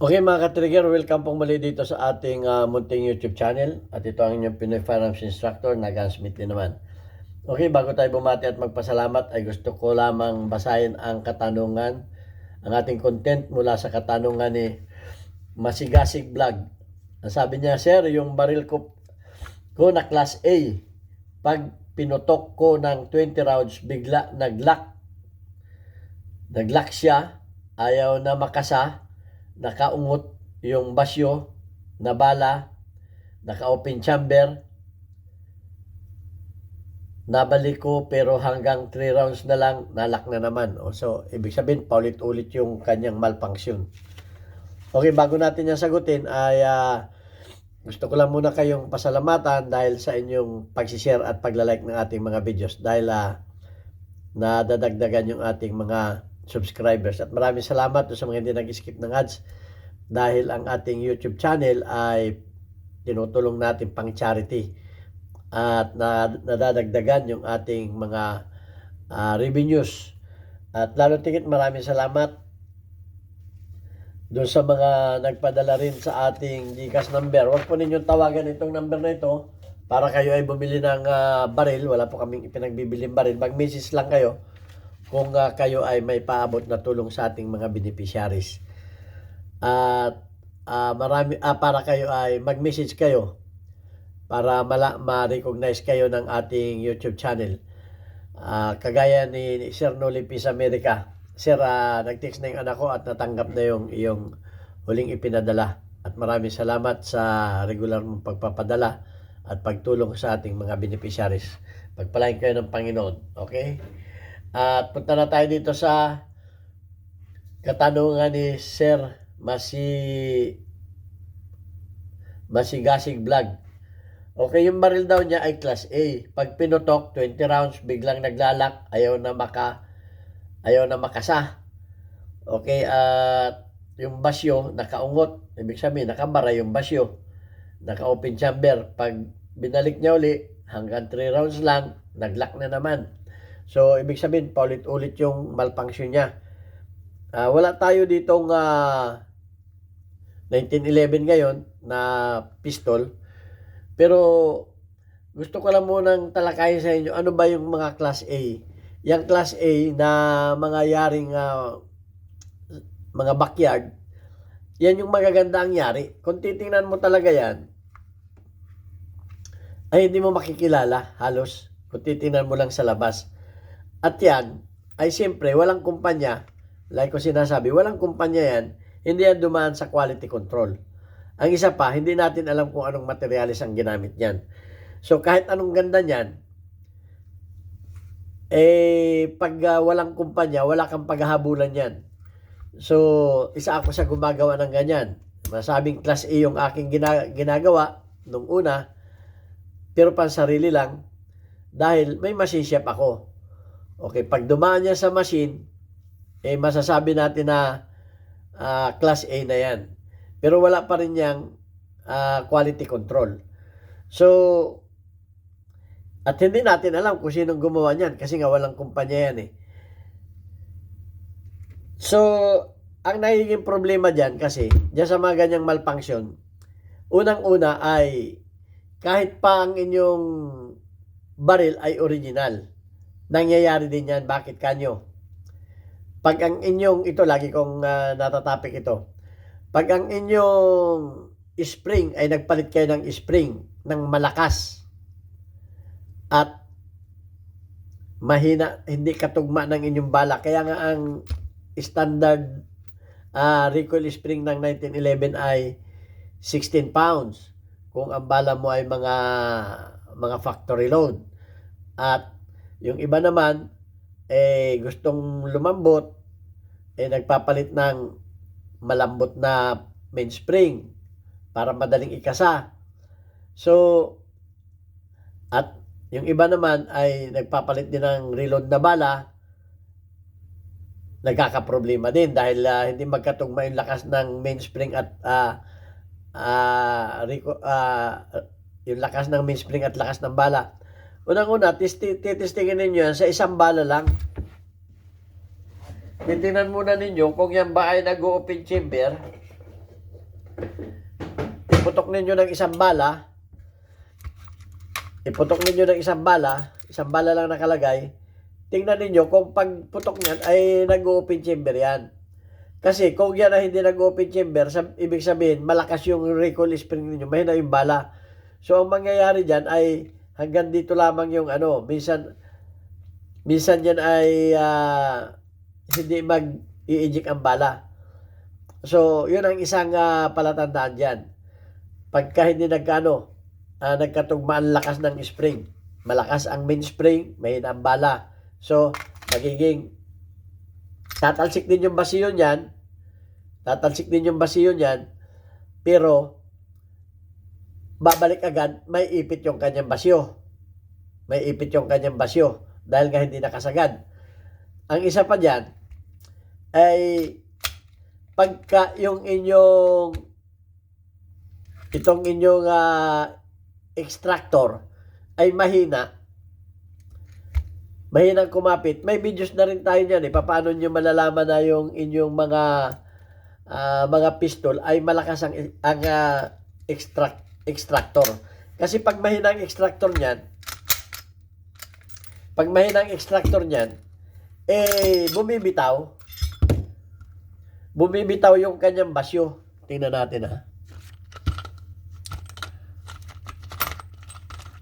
Okay mga ka-trigger, welcome pong muli dito sa ating munting YouTube channel. At ito ang inyong Pinoy Firearms Instructor na Gun Smith din naman. Okay, bago tayo bumati at magpasalamat ay gusto ko lamang basahin ang katanungan, ang ating content mula sa katanungan ni Masigasig Vlog. Ang sabi niya, Sir, yung baril ko na Class A, pag pinutok ko ng 20 rounds, bigla naglock siya, ayaw na makasa, nakaungot yung basyo na bala, naka-open chamber, nabalik ko pero hanggang 3 rounds na lang, nalak na naman. So, ibig sabihin, paulit-ulit yung kanyang malfunction. Okay, bago natin yan sagutin, ay gusto ko lang muna kayong pasalamatan dahil sa inyong pagsishare at paglalike ng ating mga videos dahil nadadagdagan yung ating mga subscribers. At maraming salamat sa mga hindi nag-skip ng ads dahil ang ating YouTube channel ay tinutulong natin pang charity at nadadagdagan yung ating mga revenues. At lalo tigit maraming salamat doon sa mga nagpadala rin sa ating GCash number. Huwag po ninyong tawagan itong number na ito para kayo ay bumili ng baril. Wala po kaming ipinagbibiling baril. Mag-message lang kayo kung kayo ay may paabot na tulong sa ating mga beneficiaries. At para kayo ay mag-message kayo para ma-recognize kayo ng ating YouTube channel. Kagaya ni Sir Noli Peace America. Sir, nag-text na yung anak ko at natanggap na yung iyong huling ipinadala. At maraming salamat sa regular mong pagpapadala at pagtulong sa ating mga beneficiaries. Pagpalain kayo ng Panginoon. Okay? At punta na tayo dito sa katanungan ni Sir Masigasig Vlog. Okay, yung baril daw niya ay Class A. Pag pinutok, 20 rounds, biglang naglalak, ayaw na makasa. Okay, at yung basyo, nakaungot. Ibig sabihin, nakabara yung basyo. Naka-open chamber. Pag binalik niya uli, hanggang 3 rounds lang, naglock na naman. So, ibig sabihin, paulit-ulit yung malfunction niya. Wala tayo ditong 1911 ngayon na pistol. Pero, gusto ko lang munang talakayin sa inyo, ano ba yung mga Class A? Yung Class A na mga yaring mga backyard, yan yung magaganda ang yari. Kung titingnan mo talaga yan, ay hindi mo makikilala halos kung titingnan mo lang sa labas. At yan, ay siyempre, walang kumpanya, like ko sinasabi, walang kumpanya yan, hindi yan dumaan sa quality control. Ang isa pa, hindi natin alam kung anong materialis ang ginamit niyan. So, kahit anong ganda niyan, pag walang kumpanya, wala kang paghahabulan yan. So, isa ako sa gumagawa ng ganyan. Masabing Class A yung aking ginagawa nung una, pero pang sarili lang, dahil may machine shop ako. Okay, pag dumaan niya sa machine, masasabi natin na Class A na yan. Pero wala pa rin niyang quality control. So, at hindi natin alam kung sinong gumawa niyan kasi nga walang kumpanya yan . So, ang nagiging problema dyan kasi, dyan sa mga ganyang malfunction, unang-una ay kahit pa ang inyong baril ay original, nangyayari din yan. Bakit kanyo? Pag ang inyong, ito lagi kong natatapik ito, pag ang inyong spring ay nagpalit kayo ng spring ng malakas at mahina, hindi katugma ng inyong bala, kaya nga ang standard recoil spring ng 1911 ay 16 pounds kung ang bala mo ay mga factory load. At yung iba naman gustong lumambot, nagpapalit ng malambot na mainspring para madaling ikasa. So, at yung iba naman ay nagpapalit din ng reload na bala, nagkakaproblema din dahil hindi magkatugma yung lakas ng mainspring at yung lakas ng mainspring at lakas ng bala. Unang-una, titistingin ninyo yan sa isang bala lang. Titingnan muna ninyo kung yan ba ay nag-open chamber iputok ninyo ng isang bala, isang bala lang nakalagay, tingnan ninyo kung pagputok niyan ay nag-open chamber yan. Kasi kung yan ay hindi nag-open chamber, ibig sabihin, malakas yung recoil spring ninyo, mahina yung bala. So, ang mangyayari dyan ay hanggang dito lamang yung minsan yan ay hindi mag-i-eject ang bala. So, yun ang isang palatandaan dyan. Pagka hindi nagkatugma ang lakas ng spring, malakas ang main spring, mahina ang bala. So, magiging tatalsik din yung basiyo niyan, pero babalik agad, may ipit yung kanyang basyo. Dahil nga hindi nakasagad. Ang isa pa dyan, ay pagka yung itong inyong extractor ay mahinang kumapit. May videos na rin tayo niyan paano nyo malalaman na yung inyong mga pistol ay malakas ang extractor. Kasi pag mahinang extractor niyan, bumibitaw yung kanyang basyo. Tingnan natin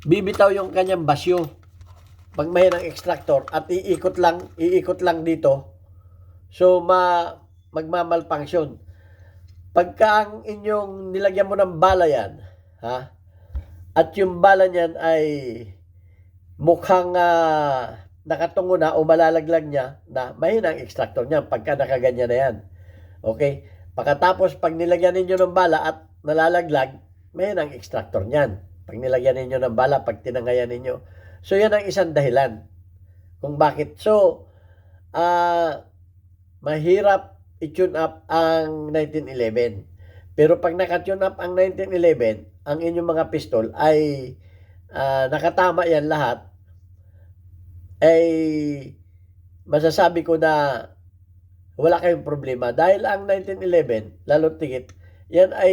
Bibitaw yung kanyang basyo. Pag mahinang extractor at iikot lang dito. So magmamalfunction. Pagka ang inyong nilagyan mo ng bala yan, at yung bala niyan ay mukhang nakatungo na o malalaglag niya na mahina ang extractor niya pagka nakaganyan na yan. Okay? Pagkatapos, pag nilagyan ninyo ng bala at nalalaglag, mahina ang extractor niyan. Pag nilagyan ninyo ng bala, pag tinangayan ninyo. So, yan ang isang dahilan kung bakit. So, mahirap i-tune up ang 1911. Pero pag naka-tune up ang 1911, ang inyong mga pistol ay nakatama yan lahat, ay masasabi ko na wala kayong problema. Dahil ang 1911, lalo tigit, yan ay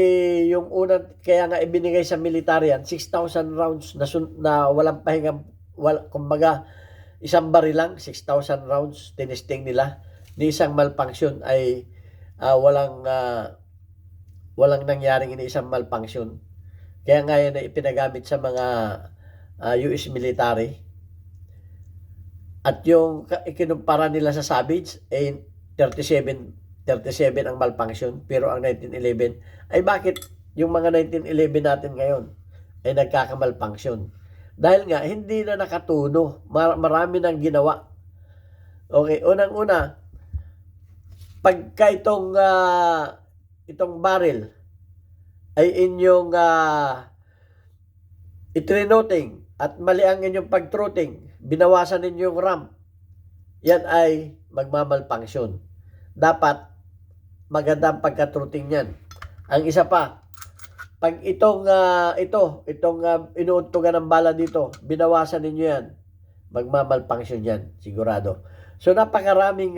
yung unang, kaya nga ibinigay sa military yan, 6,000 rounds na walang pahinga, kumbaga, isang baril lang, 6,000 rounds, tinisting nila. Ni isang malfunction ay walang nangyaring isang malfunction. Kaya nga yan ay ipinagamit sa mga US military. At yung ikinumpara nila sa Savage ay 37 ang malfunction, pero ang 1911 ay bakit yung mga 1911 natin ngayon ay nagkakamalfunction? Dahil nga hindi na nakatuno, marami nang ginawa. Okay, unang-una, pagka itong barrel ay inyong itrinoting at mali ang inyong pag-trotting, binawasan ninyo yung RAM, yan ay magmamalfunction. Dapat maganda ang pagka-trotting yan. Ang isa pa, pag itong inuuntugan ng bala dito, binawasan ninyo yan, magmamalfunction yan, sigurado. So napakaraming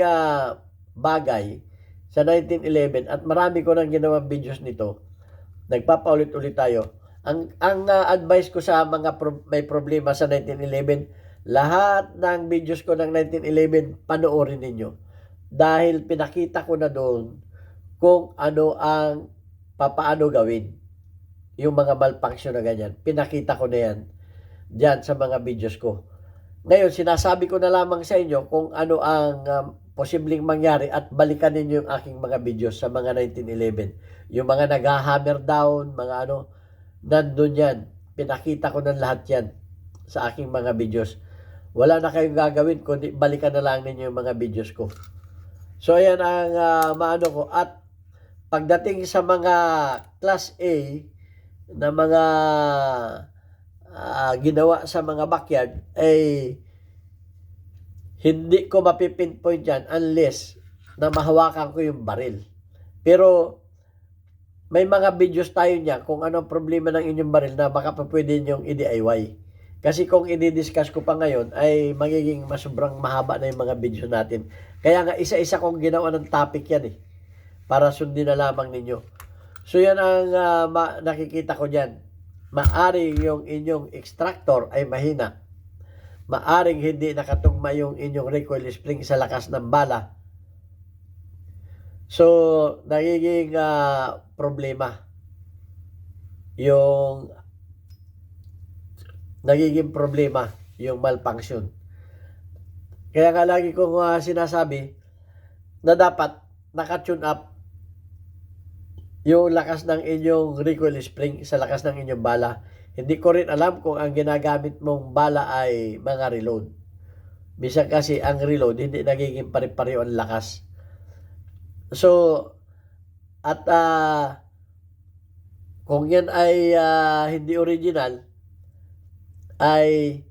bagay sa 1911 at marami ko nang ginawang videos nito. Nagpapaulit-ulit tayo. Ang advice ko sa mga may problema sa 1911, lahat ng videos ko ng 1911 panoorin ninyo. Dahil pinakita ko na doon kung paano gawin. Yung mga malfunction na ganyan. Pinakita ko na yan dyan sa mga videos ko. Ngayon, sinasabi ko na lamang sa inyo kung ano ang posibleng mangyari at balikan ninyo yung aking mga videos sa mga 1911. Yung mga nag-hammer down, mga nandun yan. Pinakita ko ng lahat yan sa aking mga videos. Wala na kayong gagawin kundi balikan na lang ninyo yung mga videos ko. So, ayan ang ko. At pagdating sa mga Class A na mga ginawa sa mga backyard, ay hindi ko mapipinpoint yan unless na mahawakan ko yung baril. Pero may mga videos tayo niya kung anong problema ng inyong baril na baka pa pwede nyong i-DIY. Kasi kung i-discuss ko pa ngayon ay magiging sobrang mahaba na yung mga videos natin. Kaya nga isa-isa kong ginawa ng topic yan para sundin na lamang ninyo. So yan ang nakikita ko dyan. Maaring yung inyong extractor ay mahina. Maaring hindi nakatugma yung inyong recoil spring sa lakas ng bala. So, nagiging problema yung malfunction. Kaya nga lagi kong sinasabi na dapat naka-tune up yung lakas ng inyong recoil spring sa lakas ng inyong bala. Hindi ko rin alam kung ang ginagamit mong bala ay mga reload. Bisa kasi ang reload hindi nagiging pare-pareho ang lakas. So, at kung yan ay hindi original, ay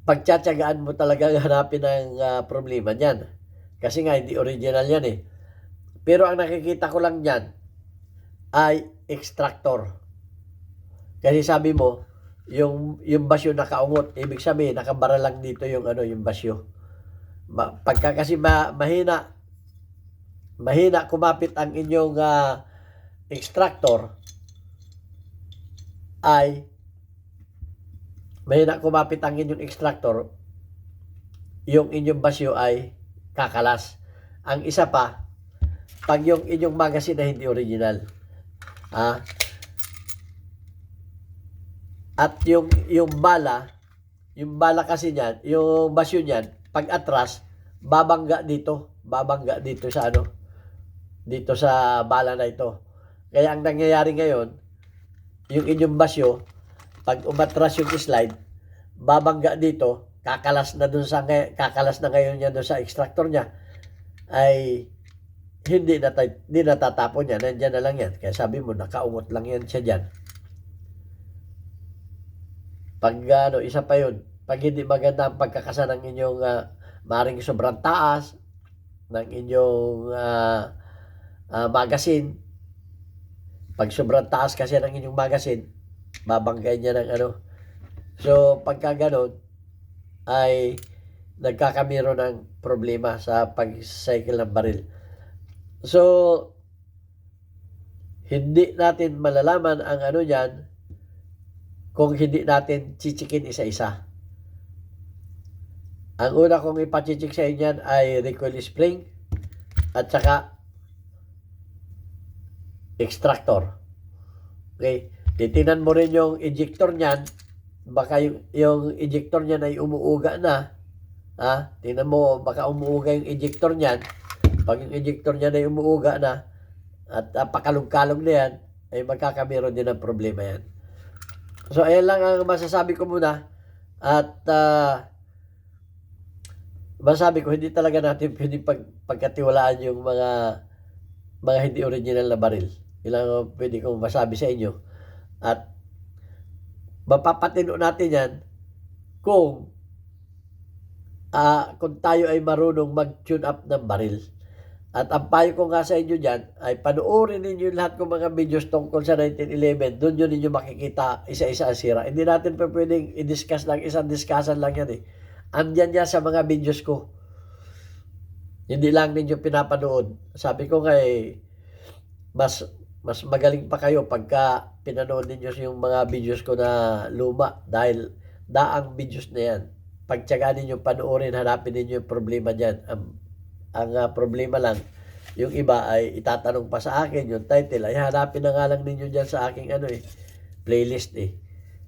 pagtsatsagaan mo talaga hanapin ang problema niyan. Kasi nga hindi original yan eh. Pero ang nakikita ko lang diyan ay extractor. Kasi sabi mo, yung basyo nakaungot, ibig sabihin nakabara lang dito yung yung basyo. Pagka kasi mahina kumapit ang inyong extractor ay yung inyong basyo ay kakalas. Ang isa pa, pag yung inyong magazine na hindi original. At yung bala kasi niyan, yung basyo niyan, pag atras, babangga dito sa dito sa bala na ito. Kaya ang nangyayari ngayon, yung inyong basyo, pag umatras yung slide, babangga dito, kakalas na ngayon yan doon sa extractor niya, ay hindi natatapon yan, nandiyan na lang yan. Kaya sabi mo, nakaungot lang yan siya dyan. Pag isa pa yun, pag hindi maganda ang pagkakasa ng inyong maring sobrang taas ng inyong magazine, pag sobrang taas kasi ng inyong magazine, babanggay niya ng So, pagka ganon, ay nagkakamero ng problema sa pag-cycle ng baril. So, hindi natin malalaman ang yan kung hindi natin chichikin isa-isa. Ang una kong ipachichik sa inyo ay recoil spring at saka extractor. Okay? Titingnan mo rin yung ejector niyan. Baka yung ejector niyan ay umuuga na. Tingnan mo, baka umuuga yung ejector niyan. Pag yung ejector niyan ay umuuga na at pakalog-kalog na yan, ay magkakamero din ng problema yan. So, ayan lang ang masasabi ko muna. At masasabi ko, hindi talaga natin pwede pagkatiwalaan yung mga hindi original na baril. Ilang pwede kong masabi sa inyo. At mapapatino natin yan kung tayo ay marunong mag-tune up ng baril. At ang payo ko nga sa inyo dyan ay panoorin ninyo lahat ng mga videos tungkol sa 1911. Doon yun ninyo makikita isa-isa ang sira. Hindi natin pa pwedeng i-discuss lang, isang discussion lang yan eh. Andyan yan sa mga videos ko. Hindi lang ninyo pinapanood. Sabi ko nga mas magaling pa kayo pagka pinanood ninyo yung mga videos ko na luma dahil daang videos na yan. Pagtyagaan ninyo panoorin, hanapin ninyo yung problema dyan. Ang problema lang, yung iba ay itatanong pa sa akin, yung title ay hanapin na nga lang ninyo dyan sa aking playlist eh.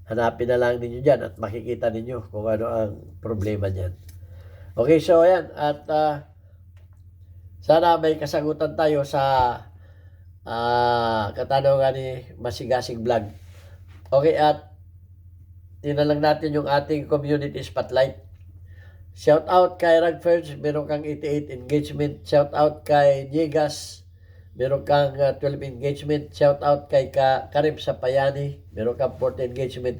Hanapin na lang ninyo dyan at makikita ninyo kung ano ang problema dyan. Okay, so ayan. At sana may kasagutan tayo sa katanungan ni Masigasig Vlog. Okay, at tingnan lang natin yung ating community spotlight. Shout out kay Ragfers, meron kang 88 engagement. Shout out kay Niegas, meron kang 12 engagement. Shout out kay Karim Sapayani, meron kang 14 engagement.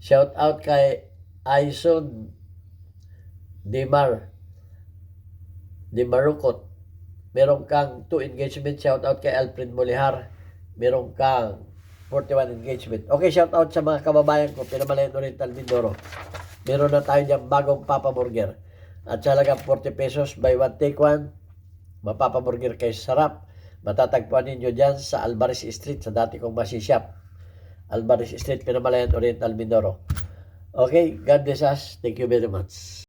Shout out kay Aison Demarukot, meron kang 2 engagement. Shout out kay Alfred Molihar, meron kang 41 engagement. Okay, shout out sa mga kababayan ko, Pinamalayan Oriental Mindoro. Meron na tayo dyan bagong Papa Burger. At sa halagang 40 pesos, buy one, take one. Mapapa Burger kayo sarap. Matatagpuan ninyo dyan sa Alvarez Street, sa dati kong machine shop. Alvarez Street, Pinamalayan Oriental, Mindoro. Okay, God bless us. Thank you very much.